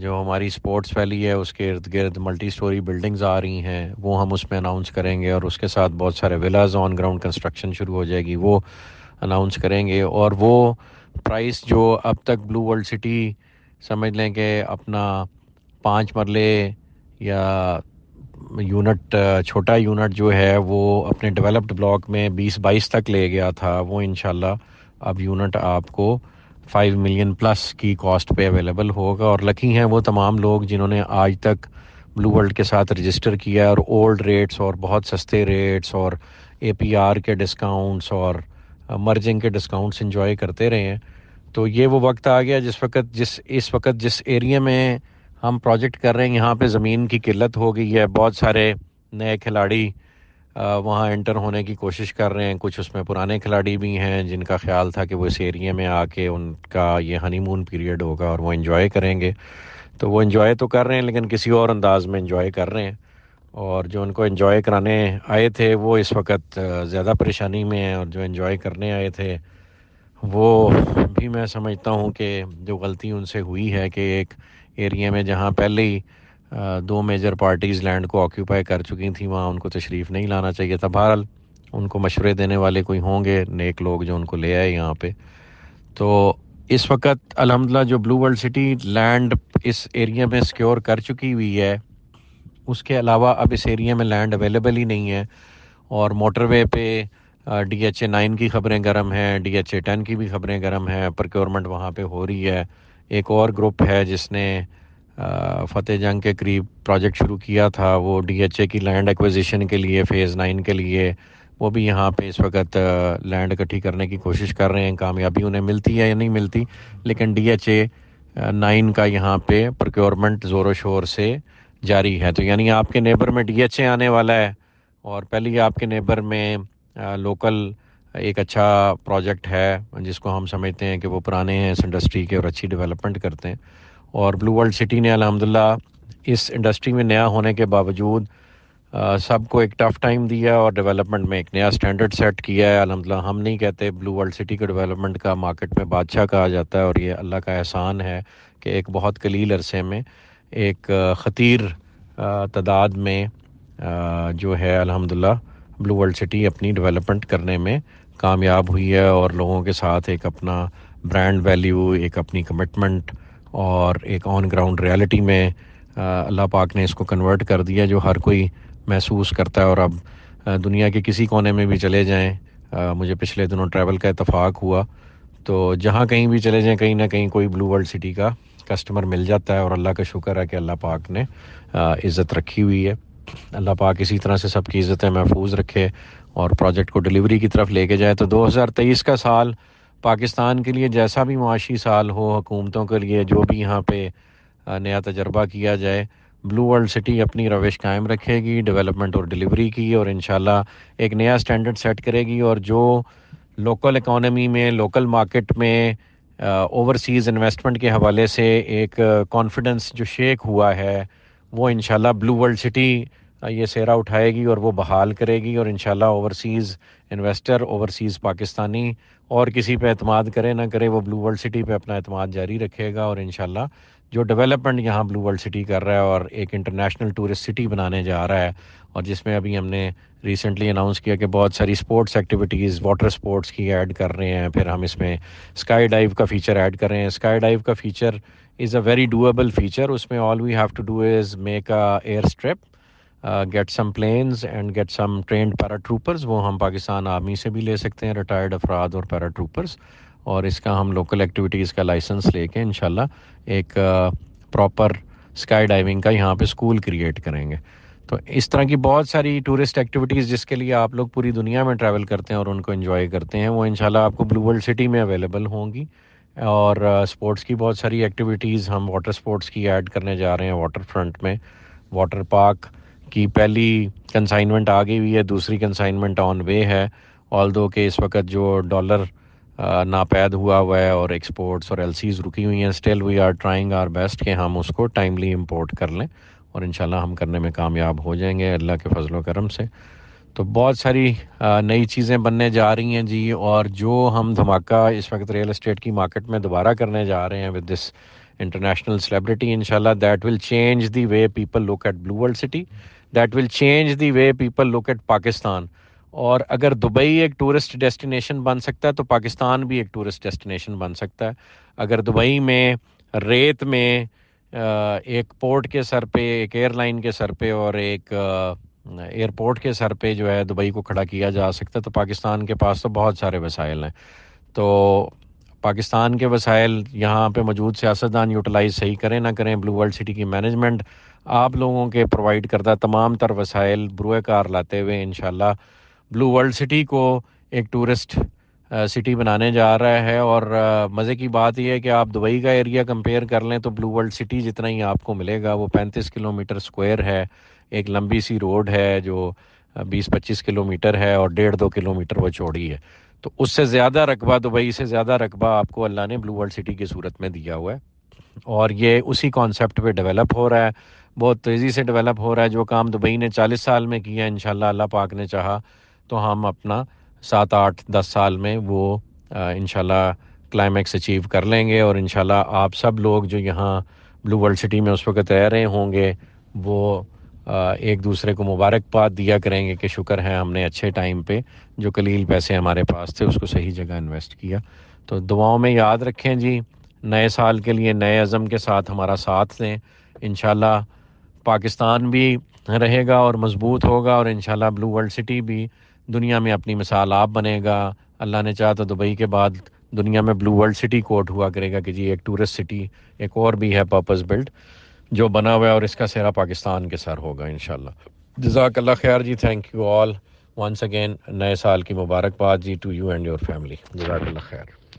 جو ہماری sports valley ہے اس کے ارد گرد ملٹی سٹوری بلڈنگز آ رہی ہیں، وہ ہم اس میں اناؤنس کریں گے، اور اس کے ساتھ بہت سارے ولاز آن گراؤنڈ کنسٹرکشن شروع ہو جائے گی، وہ اناؤنس کریں گے۔ اور وہ پرائس جو اب تک بلو ورلڈ سٹی سمجھ لیں کہ اپنا 5 مرلے یا یونٹ، چھوٹا یونٹ جو ہے وہ اپنے ڈیولپڈ بلاک میں 20-22 تک لے گیا تھا، وہ انشاءاللہ اب یونٹ آپ کو 5 ملین پلس کی کاسٹ پہ اویلیبل ہوگا۔ اور لکی ہیں وہ تمام لوگ جنہوں نے آج تک بلو ورلڈ کے ساتھ رجسٹر کیا ہے اور اولڈ ریٹس اور بہت سستے ریٹس اور اے پی آر کے ڈسکاؤنٹس اور مرجنگ کے ڈسکاؤنٹس انجوائے کرتے رہے ہیں۔ تو یہ وہ وقت آ گیا اس وقت جس ایریا میں ہم پروجیکٹ کر رہے ہیں یہاں پہ زمین کی قلت ہو گئی ہے، بہت سارے نئے کھلاڑی وہاں انٹر ہونے کی کوشش کر رہے ہیں، کچھ اس میں پرانے کھلاڑی بھی ہیں جن کا خیال تھا کہ وہ اس ایریا میں آ کے ان کا یہ ہنی مون پیریڈ ہوگا اور وہ انجوائے کریں گے، تو وہ انجوائے تو کر رہے ہیں لیکن کسی اور انداز میں انجوائے کر رہے ہیں، اور جو ان کو انجوائے کرانے آئے تھے وہ اس وقت زیادہ پریشانی میں ہیں، اور جو انجوائے کرنے آئے تھے وہ بھی میں سمجھتا ہوں کہ جو غلطی ان سے ہوئی ہے کہ ایک ایریا میں جہاں پہلے ہی 2 میجر پارٹیز لینڈ کو آکیوپائی کر چکی تھیں وہاں ان کو تشریف نہیں لانا چاہیے تھا۔ بہرحال ان کو مشورے دینے والے کوئی ہوں گے نیک لوگ جو ان کو لے آئے یہاں پہ۔ تو اس وقت الحمدللہ جو بلو ورلڈ سٹی لینڈ اس ایریا میں سیکیور کر چکی ہوئی ہے، اس کے علاوہ اب اس ایریا میں لینڈ اویلیبل ہی نہیں ہے، اور موٹر وے پہ ڈی ایچ اے 9 کی خبریں گرم ہیں، ڈی ایچ اے 10 کی بھی خبریں گرم ہیں، پروکیورمنٹ وہاں پہ ہو رہی ہے۔ ایک اور گروپ ہے جس نے فتح جنگ کے قریب پروجیکٹ شروع کیا تھا، وہ ڈی ایچ اے کی لینڈ ایکوزیشن کے لیے فیز 9 کے لیے وہ بھی یہاں پہ اس وقت لینڈ اکٹھی کرنے کی کوشش کر رہے ہیں، کامیابی انہیں ملتی ہے یا نہیں ملتی، لیکن ڈی ایچ اے 9 کا یہاں پہ پروکیورمنٹ زور و شور سے جاری ہے۔ تو یعنی آپ کے نیبر میں ڈی ایچ اے آنے والا ہے، اور پہلے آپ کے نیبر میں لوکل ایک اچھا پروجیکٹ ہے جس کو ہم سمجھتے ہیں کہ وہ پرانے ہیں اس انڈسٹری کے اور اچھی ڈیولپمنٹ کرتے ہیں، اور بلو ورلڈ سٹی نے الحمدللہ اس انڈسٹری میں نیا ہونے کے باوجود سب کو ایک ٹف ٹائم دیا اور ڈیولپمنٹ میں ایک نیا سٹینڈرڈ سیٹ کیا ہے۔ الحمدللہ ہم نہیں کہتے، بلو ورلڈ سٹی کے ڈیولپمنٹ کا مارکیٹ میں بادشاہ کہا جاتا ہے، اور یہ اللہ کا احسان ہے کہ ایک بہت قلیل عرصے میں ایک خطیر تعداد میں جو ہے الحمدللہ بلو ورلڈ سٹی اپنی ڈیولپمنٹ کرنے میں کامیاب ہوئی ہے، اور لوگوں کے ساتھ ایک اپنا برانڈ ویلیو، ایک اپنی کمٹمنٹ اور ایک آن گراؤنڈ ریالٹی میں اللہ پاک نے اس کو کنورٹ کر دیا جو ہر کوئی محسوس کرتا ہے۔ اور اب دنیا کے کسی کونے میں بھی چلے جائیں، مجھے پچھلے دنوں ٹریول کا اتفاق ہوا تو جہاں کہیں بھی چلے جائیں کہیں نہ کہیں کوئی بلو ورلڈ سٹی کا کسٹمر مل جاتا ہے، اور اللہ کا شکر ہے کہ اللہ پاک نے عزت رکھی ہوئی ہے۔ اللہ پاک اسی طرح سے سب کی عزتیں محفوظ رکھے اور پروجیکٹ کو ڈیلیوری کی طرف لے کے جائے۔ تو 2023 کا سال پاکستان کے لیے جیسا بھی معاشی سال ہو، حکومتوں کے لیے جو بھی یہاں پہ نیا تجربہ کیا جائے، بلو ورلڈ سٹی اپنی روش قائم رکھے گی ڈیولپمنٹ اور ڈیلیوری کی، اور انشاءاللہ ایک نیا سٹینڈرڈ سیٹ کرے گی، اور جو لوکل اکانومی میں، لوکل مارکیٹ میں اوورسیز انویسٹمنٹ کے حوالے سے ایک کانفیڈنس جو شیک ہوا ہے وہ انشاءاللہ بلو ورلڈ سٹی یہ سہرا اٹھائے گی اور وہ بحال کرے گی، اور انشاءاللہ اوورسیز انویسٹر، اوورسیز پاکستانی اور کسی پہ اعتماد کرے نہ کرے، وہ بلو ورلڈ سٹی پہ اپنا اعتماد جاری رکھے گا، اور انشاءاللہ جو ڈیولپمنٹ یہاں بلو ورلڈ سٹی کر رہا ہے اور ایک انٹرنیشنل ٹورسٹ سٹی بنانے جا رہا ہے، اور جس میں ابھی ہم نے ریسنٹلی اناؤنس کیا کہ بہت ساری سپورٹس ایکٹیویٹیز واٹر سپورٹس کی ایڈ کر رہے ہیں، پھر ہم اس میں اسکائی ڈائیو کا فیچر ایڈ کر رہے ہیں۔ اسکائی ڈائیو کا feature is a very doable feature, اس میں all we have to do is make a airstrip, get some planes and get some trained paratroopers, وہ ہم Pakistan army سے بھی لے سکتے ہیں، ریٹائرڈ افراد اور پیرا ٹروپرز، اور اس کا ہم لوکل ایکٹیویٹیز کا لائسنس لے کے انشاءاللہ ایک پراپر اسکائی ڈائیونگ کا یہاں پہ اسکول کریٹ کریں گے۔ تو اس طرح کی بہت ساری ٹورسٹ ایکٹیویٹیز جس کے لیے آپ لوگ پوری دنیا میں ٹریول کرتے ہیں اور ان کو انجوائے کرتے ہیں، وہ انشاءاللہ آپ کو بلو ورلڈ سٹی میں اویلیبل ہوں گی، اور سپورٹس کی بہت ساری ایکٹیویٹیز ہم واٹر سپورٹس کی ایڈ کرنے جا رہے ہیں واٹر فرنٹ میں۔ واٹر پارک کی پہلی کنسائنمنٹ آ گئی ہوئی ہے، دوسری کنسائنمنٹ آن وے ہے، آلدو کہ اس وقت جو ڈالر ناپید ہوا ہے اور ایکسپورٹس اور ایل سیز رکی ہوئی ہیں، still we are trying our best کہ ہم اس کو ٹائملی امپورٹ کر لیں، اور انشاءاللہ ہم کرنے میں کامیاب ہو جائیں گے اللہ کے فضل و کرم سے۔ تو بہت ساری نئی چیزیں بننے جا رہی ہیں جی، اور جو ہم دھماکہ اس وقت ریئل اسٹیٹ کی مارکیٹ میں دوبارہ کرنے جا رہے ہیں with this international celebrity inshallah. That will change the way people look at Blue World City. That will change the way people look at Pakistan. اور اگر دبئی ایک ٹورسٹ ڈیسٹینیشن بن سکتا ہے تو پاکستان بھی ایک ٹورسٹ ڈیسٹینیشن بن سکتا ہے. اگر دبئی میں ریت میں ایک پورٹ کے سر پہ، ایک ایئر لائن کے سر پہ اور ایک ایئرپورٹ کے سر پہ جو ہے دبئی کو کھڑا کیا جا سکتا ہے، تو پاکستان کے پاس تو بہت سارے وسائل ہیں. تو پاکستان کے وسائل یہاں پہ موجود سیاستدان یوٹیلائز صحیح کریں نہ کریں، بلو ورلڈ سٹی کی مینجمنٹ آپ لوگوں کے پرووائڈ کردہ تمام تر وسائل بروئے کار لاتے ہوئے انشاءاللہ بلو ورلڈ سٹی کو ایک ٹورسٹ سٹی بنانے جا رہا ہے. اور مزے کی بات یہ ہے کہ آپ دبئی کا ایریا کمپیئر کر لیں تو بلو ورلڈ سٹی جتنا ہی آپ کو ملے گا وہ 35 کلومیٹر اسکوائر ہے. ایک لمبی سی روڈ ہے جو 20-25 کلومیٹر ہے اور 1.5-2 کلومیٹر وہ چوڑی ہے. تو اس سے زیادہ رقبہ، دبئی سے زیادہ رقبہ آپ کو اللہ نے بلو ورلڈ سٹی کی صورت میں دیا ہوا ہے. اور یہ اسی کانسیپٹ پہ ڈیولپ ہو رہا ہے، بہت تیزی سے ڈیولپ ہو رہا ہے. جو کام دبئی نے 40 سال میں کیا انشاءاللہ اللہ پاک نے چاہا تو ہم اپنا 7-8-10 سال میں وہ انشاءاللہ کلائمیکس اچیو کر لیں گے. اور انشاءاللہ آپ سب لوگ جو یہاں بلو ورلڈ سٹی میں اس وقت رہ رہے ہوں گے وہ ایک دوسرے کو مبارکباد دیا کریں گے کہ شکر ہے ہم نے اچھے ٹائم پہ جو قلیل پیسے ہمارے پاس تھے اس کو صحیح جگہ انویسٹ کیا. تو دعاؤں میں یاد رکھیں جی، نئے سال کے لیے نئے عزم کے ساتھ ہمارا ساتھ دیں. انشاءاللہ پاکستان بھی رہے گا اور مضبوط ہوگا، اور انشاءاللہ بلو ورلڈ سٹی بھی دنیا میں اپنی مثال آپ بنے گا. اللہ نے چاہا تو دبئی کے بعد دنیا میں بلو ورلڈ سٹی کوٹ ہوا کرے گا کہ جی ایک ٹورسٹ سٹی ایک اور بھی ہے پرپز بلڈ جو بنا ہوا ہے، اور اس کا سہرا پاکستان کے سر ہوگا انشاءاللہ. جزاک اللہ خیر جی، thank you all once again. نئے سال کی مبارکباد جی to you and your family. جزاک اللہ خیر.